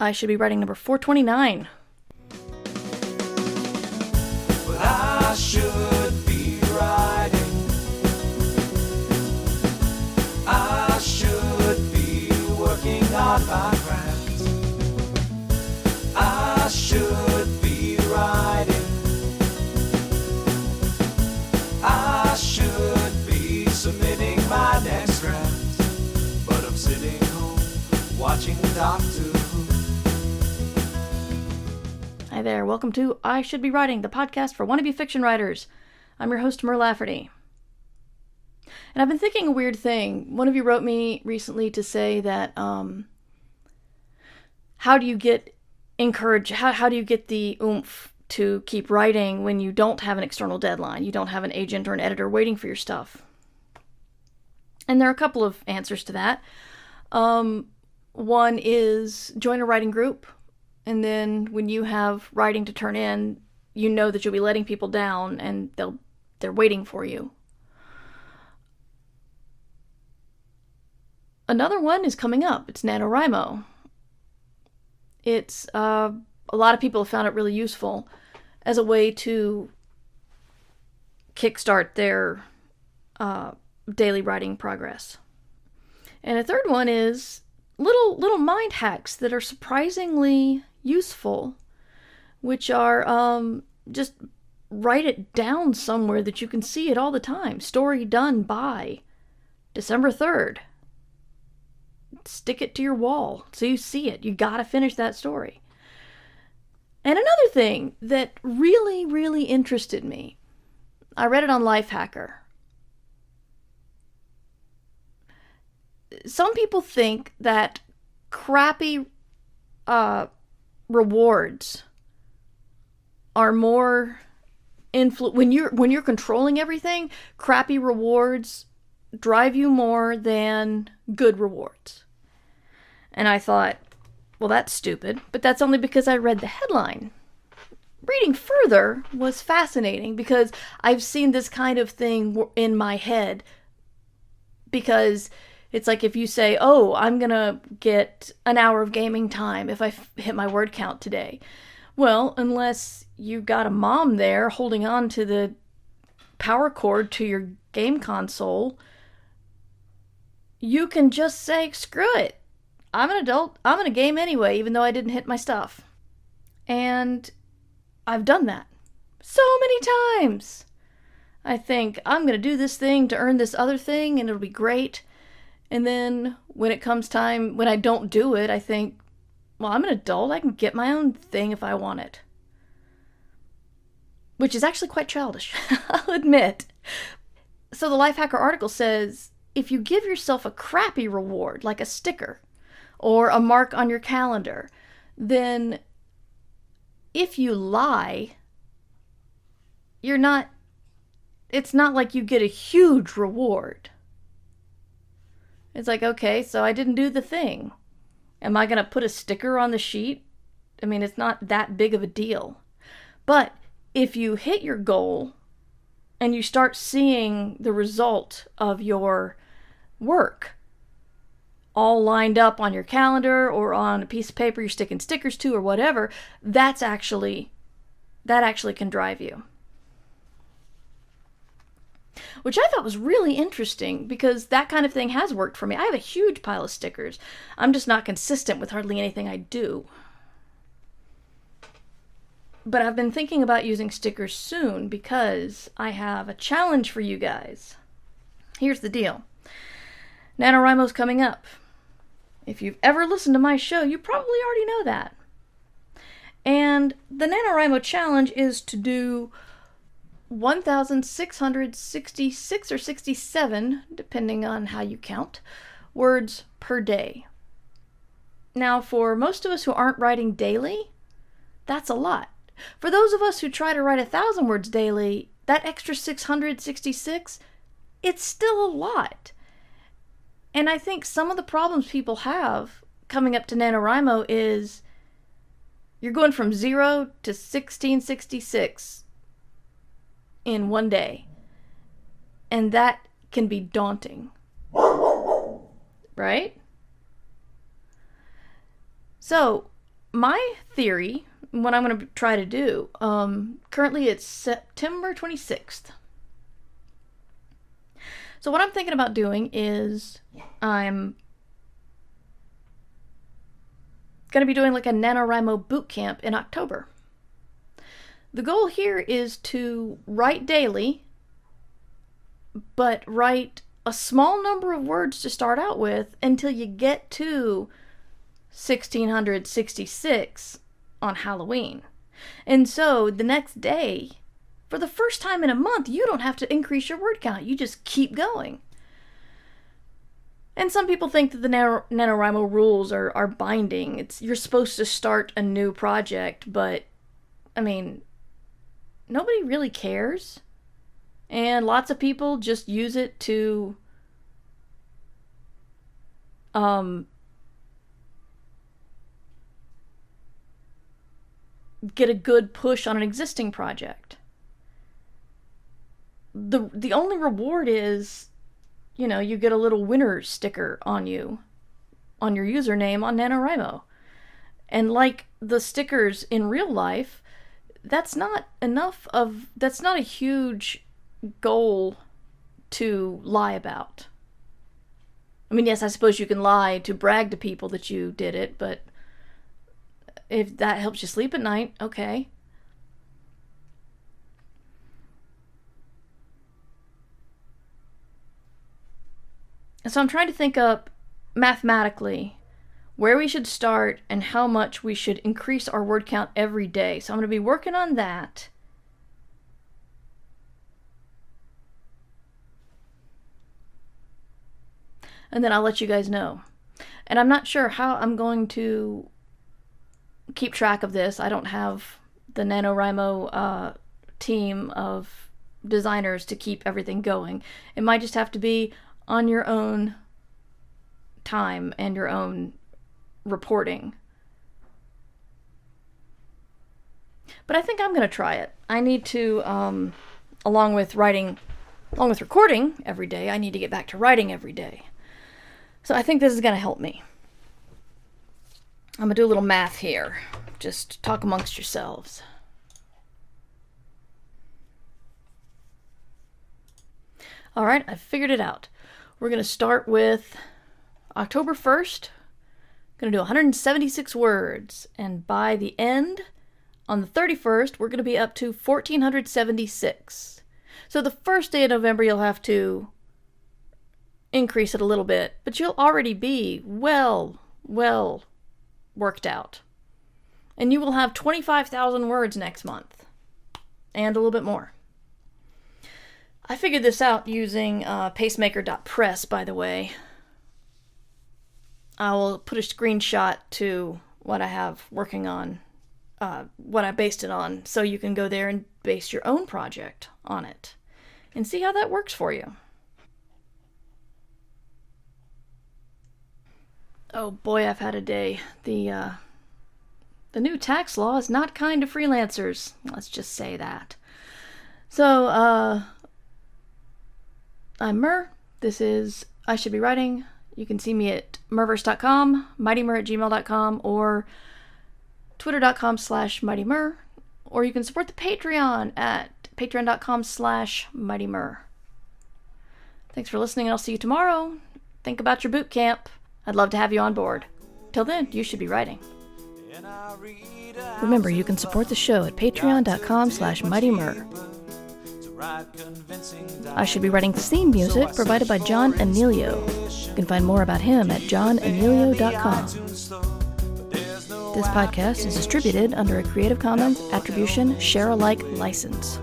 I should be writing number 429. But I should be writing. I should be working on my craft. I should be writing. I should be submitting my next draft. But I'm sitting home watching Doctor Who. Hi there, welcome to I Should Be Writing, the podcast for wannabe fiction writers. I'm your host, Mer Lafferty. And I've been thinking a weird thing. One of you wrote me recently to say that, how do you get encouraged, how do you get the oomph to keep writing when you don't have an external deadline? You don't have an agent or an editor waiting for your stuff. And there are a couple of answers to that. One is join a writing group. And then when you have writing to turn in, you know that you'll be letting people down and they're waiting for you. Another one is coming up. It's NaNoWriMo. It's, a lot of people have found it really useful as a way to kickstart their daily writing progress. And a third one is little mind hacks that are surprisingly useful, which are just write it down somewhere that you can see it all the time. Story done by December 3rd. Stick it to your wall so you see it. You gotta finish that story. And another thing that really, really interested me, I read it on Lifehacker. Some people think that crappy rewards are more when you're controlling everything, crappy rewards drive you more than good rewards. And I thought, well, that's stupid, but that's only because I read the headline. Reading further was fascinating because I've seen this kind of thing in my head, because it's like if you say, oh, I'm going to get an hour of gaming time if I hit my word count today. Well, unless you got a mom there holding on to the power cord to your game console, you can just say, screw it. I'm an adult. I'm going to game anyway, even though I didn't hit my stuff. And I've done that so many times. I think, I'm going to do this thing to earn this other thing, and it'll be great. And then when it comes time, when I don't do it, I think, well, I'm an adult. I can get my own thing if I want it. Which is actually quite childish, I'll admit. So the Lifehacker article says, if you give yourself a crappy reward, like a sticker or a mark on your calendar, then if you lie, it's not like you get a huge reward. It's like, okay, so I didn't do the thing. Am I going to put a sticker on the sheet? I mean, it's not that big of a deal. But if you hit your goal and you start seeing the result of your work all lined up on your calendar or on a piece of paper you're sticking stickers to or whatever, that actually can drive you. Which I thought was really interesting because that kind of thing has worked for me. I have a huge pile of stickers. I'm just not consistent with hardly anything I do. But I've been thinking about using stickers soon because I have a challenge for you guys. Here's the deal. NaNoWriMo's coming up. If you've ever listened to my show, you probably already know that. And the NaNoWriMo challenge is to do 1,666 or 67, depending on how you count, words per day. Now, for most of us who aren't writing daily, that's a lot. For those of us who try to write 1,000 words daily, that extra 666, it's still a lot. And I think some of the problems people have coming up to NaNoWriMo is you're going from 0 to 1666 in one day. And that can be daunting. Right? So, my theory, what I'm going to try to do, currently it's September 26th. So what I'm thinking about doing is I'm going to be doing like a NaNoWriMo bootcamp in October. The goal here is to write daily, but write a small number of words to start out with until you get to 1666 on Halloween. And so the next day, for the first time in a month, you don't have to increase your word count. You just keep going. And some people think that the NaNoWriMo rules are binding. You're supposed to start a new project, but, I mean, nobody really cares. And lots of people just use it to get a good push on an existing project. The only reward is, you get a little winner sticker on your username on NaNoWriMo. And like the stickers in real life, that's not a huge goal to lie about. I mean, yes, I suppose you can lie to brag to people that you did it, but if that helps you sleep at night, okay. So I'm trying to think up mathematically where we should start and how much we should increase our word count every day. So I'm going to be working on that. And then I'll let you guys know. And I'm not sure how I'm going to keep track of this. I don't have the NaNoWriMo team of designers to keep everything going. It might just have to be on your own time and your own reporting. But I think I'm going to try it. I need to, along with recording every day, I need to get back to writing every day. So I think this is going to help me. I'm going to do a little math here. Just talk amongst yourselves. All right, I figured it out. We're going to start with October 1st. Going to do 176 words. And by the end, on the 31st, we're going to be up to 1,476. So the first day of November, you'll have to increase it a little bit. But you'll already be well worked out. And you will have 25,000 words next month. And a little bit more. I figured this out using pacemaker.press, by the way. I will put a screenshot to what I have working on, what I based it on, so you can go there and base your own project on it and see how that works for you. Oh boy, I've had a day. The new tax law is not kind to freelancers. Let's just say that. So, I'm Mer. This is I Should Be Writing. You can see me at merverse.com, mightymer@gmail.com, or twitter.com/mightymer. Or you can support the Patreon at patreon.com/mightymer. Thanks for listening, and I'll see you tomorrow. Think about your boot camp. I'd love to have you on board. Till then, you should be writing. Remember, you can support the show at patreon.com/mightymer. I Should Be Writing theme music provided by John Anelio. You can find more about him at johnanelio.com. This podcast is distributed under a Creative Commons Attribution Share-alike license.